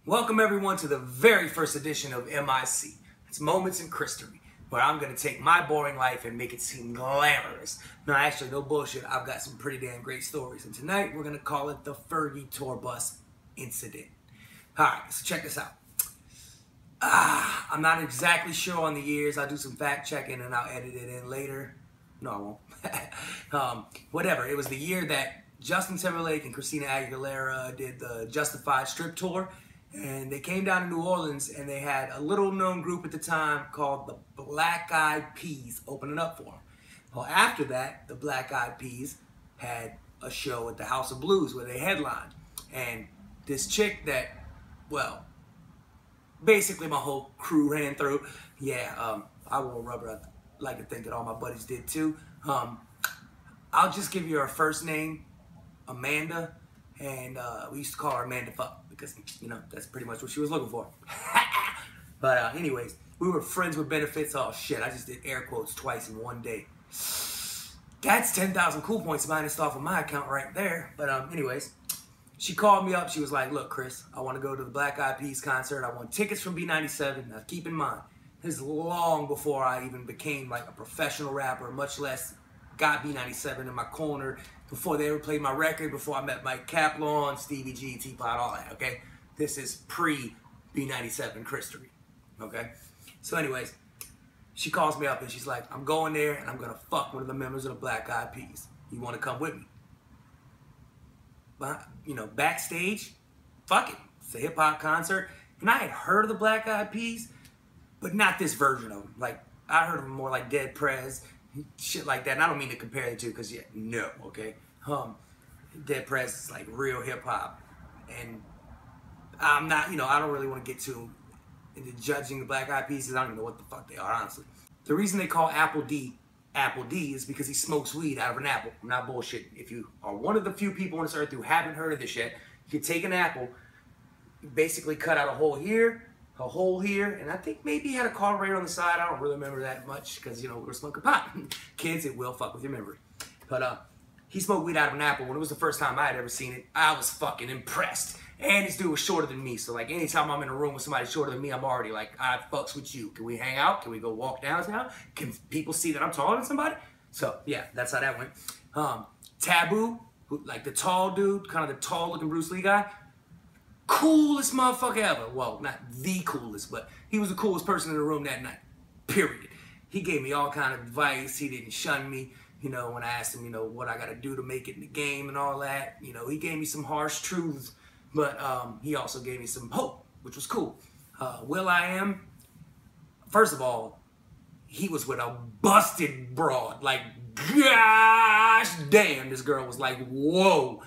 Welcome everyone to the very first edition of M.I.C. It's Moments in Christory, where I'm going to take my boring life and make it seem glamorous. No, actually, no bullshit. I've got some pretty damn great stories. And tonight, we're going to call it the Fergie Tourbus incident. Alright, so check this out. I'm not exactly sure on the years. I'll do some fact checking and I'll edit it in later. No, I won't. Whatever. It was the year that Justin Timberlake and Christina Aguilera did the Justified strip tour. And they came down to New Orleans and they had a little known group at the time called the Black Eyed Peas opening up for them. Well, after that, the Black Eyed Peas had a show at the House of Blues where they headlined. And this chick that, well, basically my whole crew ran through. Yeah, I wore rubber. I like to think that all my buddies did too. I'll just give you her first name, Amanda. And we used to call her Amanda Fuck because, you know, that's pretty much what she was looking for. But anyways, we were friends with benefits. Oh, shit, I just did air quotes twice in one day. That's 10,000 cool points minus off of my account right there. But anyways, she called me up. She was like, look, Chris, I want to go to the Black Eyed Peas concert. I want tickets from B97. Now, keep in mind, this is long before I even became like a professional rapper, much less got B97 in my corner, before they ever played my record, before I met Mike Caplon, Stevie G, T-Pot, all that, okay? This is pre-B97 Christory, okay? So anyways, she calls me up and she's like, I'm going there and I'm gonna fuck one of the members of the Black Eyed Peas. You wanna come with me? But, you know, backstage, fuck it. It's a hip-hop concert. And I had heard of the Black Eyed Peas, but not this version of them. Like, I heard of them more like Dead Prez, shit like that. And I don't mean to compare the two because, yeah, no, okay? Dead Prez is like real hip-hop. And I'm not, you know, I don't really want to get too into judging the Black Eyed Peas because I don't even know what the fuck they are, honestly. The reason they call Apple D is because he smokes weed out of an apple. I'm not bullshitting. If you are one of the few people on this earth who haven't heard of this yet, you take an apple, you basically cut out a hole here, a hole here, and I think maybe he had a carburetor on the side. I don't really remember that much because, you know, we were smoking pot. Kids, it will fuck with your memory. But he smoked weed out of an apple. When it was the first time I had ever seen it, I was fucking impressed. And this dude was shorter than me, so like anytime I'm in a room with somebody shorter than me, I'm already like, I fucks with you. Can we hang out? Can we go walk downtown? Can people see that I'm taller than somebody? So yeah, that's how that went. Taboo, like the tall dude, kind of the tall looking Bruce Lee guy. Coolest motherfucker ever. Well, not the coolest, but he was the coolest person in the room that night, period. He gave me all kind of advice. He didn't shun me, you know, when I asked him, you know, what I got to do to make it in the game and all that. You know, he gave me some harsh truths, but he also gave me some hope, which was cool. Will.I.am, first of all, he was with a busted broad. Like, gosh damn, this girl was like, whoa,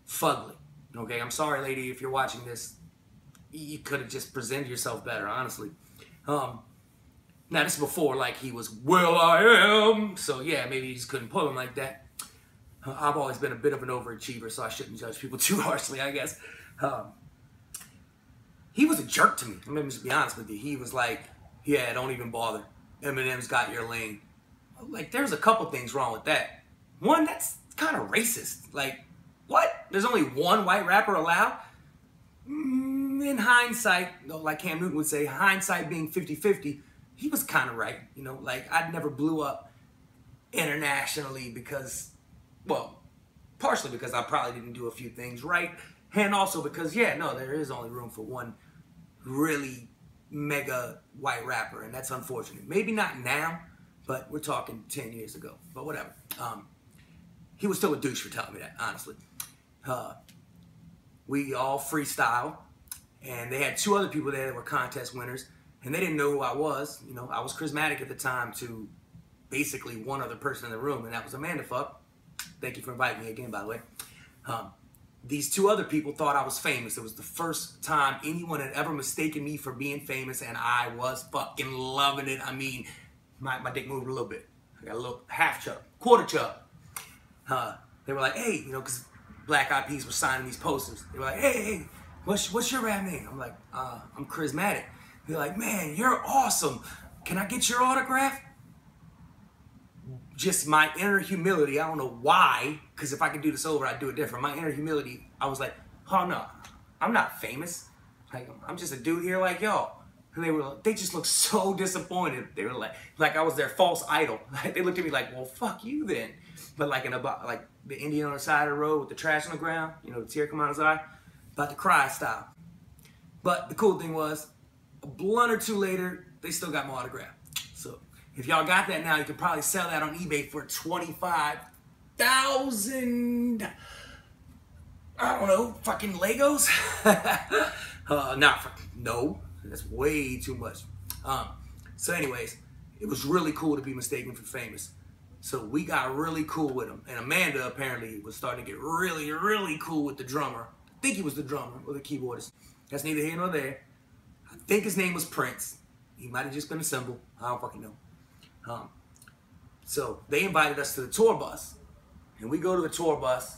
fugly. Okay, I'm sorry, lady, if you're watching this. You could have just presented yourself better, honestly. Now, this is before, like, he was Will.I.am. So, yeah, maybe you just couldn't pull him like that. I've always been a bit of an overachiever, so I shouldn't judge people too harshly, I guess. He was a jerk to me. I'm going to just be honest with you. He was like, yeah, don't even bother. Eminem's got your lane. Like, there's a couple things wrong with that. One, that's kind of racist. Like, what? There's only one white rapper allowed? In hindsight, like Cam Newton would say, hindsight being 50-50, he was kind of right. You know, like, I never blew up internationally because, well, partially because I probably didn't do a few things right. And also because, yeah, no, there is only room for one really mega white rapper. And that's unfortunate. Maybe not now, but we're talking 10 years ago. But whatever. He was still a douche for telling me that, honestly. We all freestyle, and they had two other people there that were contest winners, and they didn't know who I was. You know, I was charismatic at the time to basically one other person in the room, and that was Amanda Fuck. Thank you for inviting me again, by the way. These two other people thought I was famous. It was the first time anyone had ever mistaken me for being famous, and I was fucking loving it. I mean, my dick moved a little bit. I got a little half chub, quarter chub. They were like, hey, you know, because Black Eyed Peas were signing these posters. They were like, hey, what's your rap name? I'm like, I'm charismatic. They're like, man, you're awesome. Can I get your autograph? Just my inner humility, I don't know why, because if I could do this over, I'd do it different. My inner humility, I was like, oh no, I'm not famous. Like, I'm just a dude here like y'all. And they just looked so disappointed. They were like I was their false idol. They looked at me like, well, fuck you then. But like like the Indian on the side of the road with the trash on the ground, you know, the tear come out of his eye, about to cry style. But the cool thing was, a blunt or two later, they still got my autograph. So if y'all got that now, you can probably sell that on eBay for 25,000. I don't know, fucking Legos? No, that's way too much. So anyways, it was really cool to be mistaken for Famous. So we got really cool with him. And Amanda apparently was starting to get really, really cool with the drummer. I think he was the drummer or the keyboardist. That's neither here nor there. I think his name was Prince. He might have just been a symbol. I don't fucking know. So they invited us to the tour bus. And we go to the tour bus.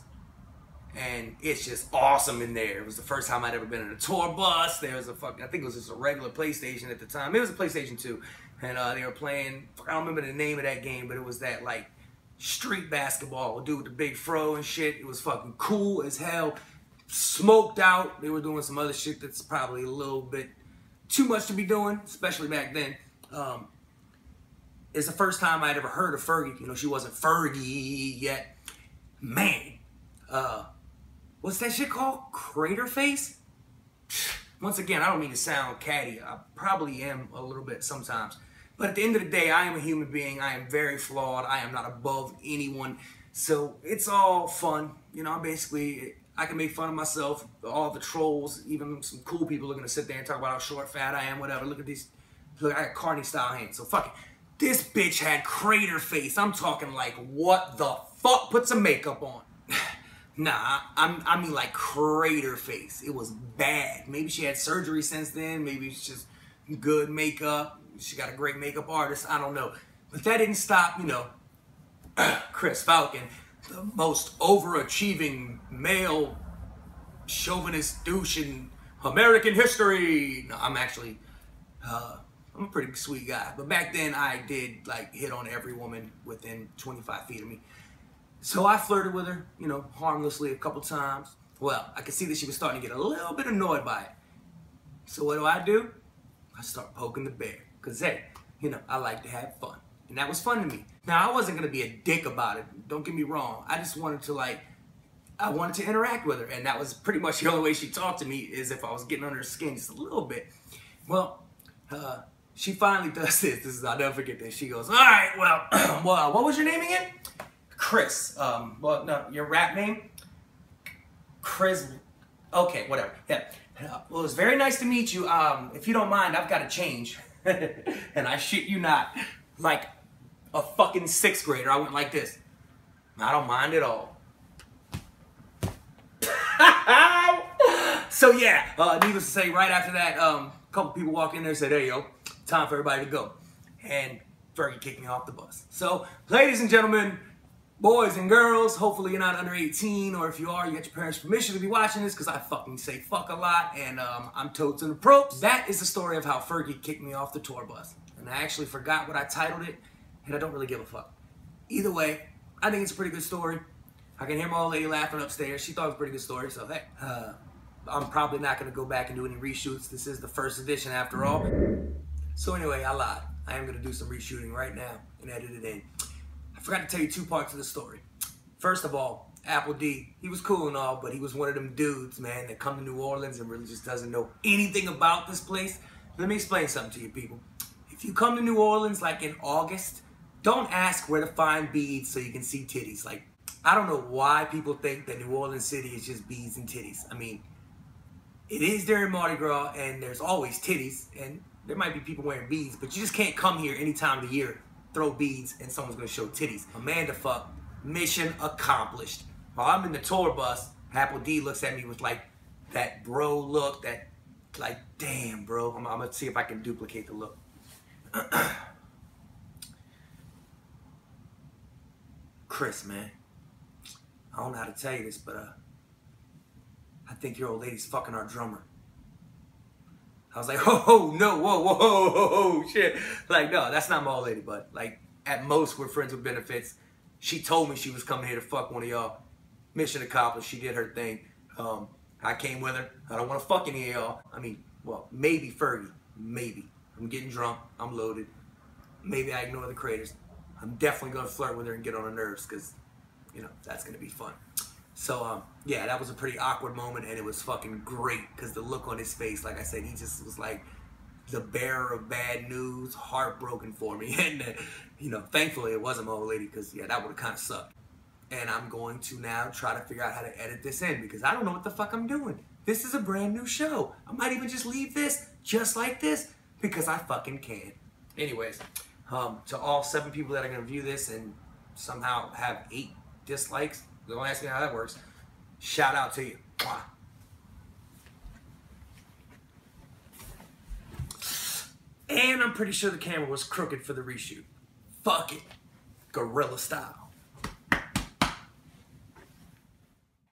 And it's just awesome in there. It was the first time I'd ever been in a tour bus. There was I think it was just a regular PlayStation at the time. It was a PlayStation 2. And they were playing, I don't remember the name of that game, but it was that like street basketball. Dude with the big fro and shit. It was fucking cool as hell. Smoked out. They were doing some other shit that's probably a little bit too much to be doing, especially back then. It's the first time I'd ever heard of Fergie. You know, she wasn't Fergie yet. Man. What's that shit called? Crater face? Once again, I don't mean to sound catty. I probably am a little bit sometimes. But at the end of the day, I am a human being. I am very flawed. I am not above anyone. So it's all fun. You know, I can make fun of myself. All the trolls, even some cool people are going to sit there and talk about how short, fat I am, whatever. Look at these. Look, I got Carney style hands. So fuck it. This bitch had crater face. I'm talking like, what the fuck? Put some makeup on. Nah, I mean like crater face. It was bad. Maybe she had surgery since then. Maybe it's just good makeup. She got a great makeup artist. I don't know. But that didn't stop, you know, Chris Falcon, the most overachieving male chauvinist douche in American history. No, I'm actually, I'm a pretty sweet guy. But back then I did like hit on every woman within 25 feet of me. So I flirted with her, you know, harmlessly a couple times. Well, I could see that she was starting to get a little bit annoyed by it. So what do? I start poking the bear. Because, hey, you know, I like to have fun. And that was fun to me. Now, I wasn't going to be a dick about it. Don't get me wrong. I just wanted to, I wanted to interact with her. And that was pretty much the only way she talked to me, is if I was getting under her skin just a little bit. Well, she finally does this. I'll never forget this. She goes, all right, well, what was your name again? Chris. Well, no, your rap name? Chris. Okay, whatever. Yeah. Well, it was very nice to meet you. If you don't mind, I've got to change. And I shit you not, like a fucking 6th grader, I went like this. I don't mind at all. So yeah, needless to say, right after that, a couple people walked in there and said, hey, yo, time for everybody to go. And Fergie kicked me off the bus. So, ladies and gentlemen, boys and girls, hopefully you're not under 18, or if you are, you got your parents' permission to be watching this, because I fucking say fuck a lot, and I'm totes and the props. That is the story of how Fergie kicked me off the tour bus. And I actually forgot what I titled it, and I don't really give a fuck. Either way, I think it's a pretty good story. I can hear my old lady laughing upstairs. She thought it was a pretty good story, so hey. I'm probably not going to go back and do any reshoots. This is the first edition after all. So anyway, I lied. I am going to do some reshooting right now and edit it in. I forgot to tell you 2 parts of the story. First of all, Apple D, he was cool and all, but he was one of them dudes, man, that come to New Orleans and really just doesn't know anything about this place. Let me explain something to you people. If you come to New Orleans like in August, don't ask where to find beads so you can see titties. Like, I don't know why people think that New Orleans City is just beads and titties. I mean, it is during Mardi Gras and there's always titties, and there might be people wearing beads, but you just can't come here any time of the year, throw beads, and someone's gonna show titties. Amanda fuck, mission accomplished. While I'm in the tour bus, Apple D looks at me with like that bro look, that like, damn bro. I'm gonna see if I can duplicate the look. Chris, man, I don't know how to tell you this, but I think your old lady's fucking our drummer. I was like, oh, no, whoa, shit. Like, no, that's not my old lady, but like, at most, we're friends with benefits. She told me she was coming here to fuck one of y'all. Mission accomplished. She did her thing. I came with her. I don't want to fuck any of y'all. I mean, well, maybe Fergie. Maybe. I'm getting drunk. I'm loaded. Maybe I ignore the craters. I'm definitely going to flirt with her and get on her nerves because, you know, that's going to be fun. So, yeah, that was a pretty awkward moment, and it was fucking great because the look on his face, like I said, he just was like the bearer of bad news, heartbroken for me. And, you know, thankfully it wasn't my old lady because, yeah, that would have kind of sucked. And I'm going to now try to figure out how to edit this in because I don't know what the fuck I'm doing. This is a brand new show. I might even just leave this just like this because I fucking can. Anyways, to all 7 people that are going to view this and somehow have 8 dislikes, don't ask me how that works. Shout out to you. Mwah. And I'm pretty sure the camera was crooked for the reshoot. Fuck it. Gorilla style.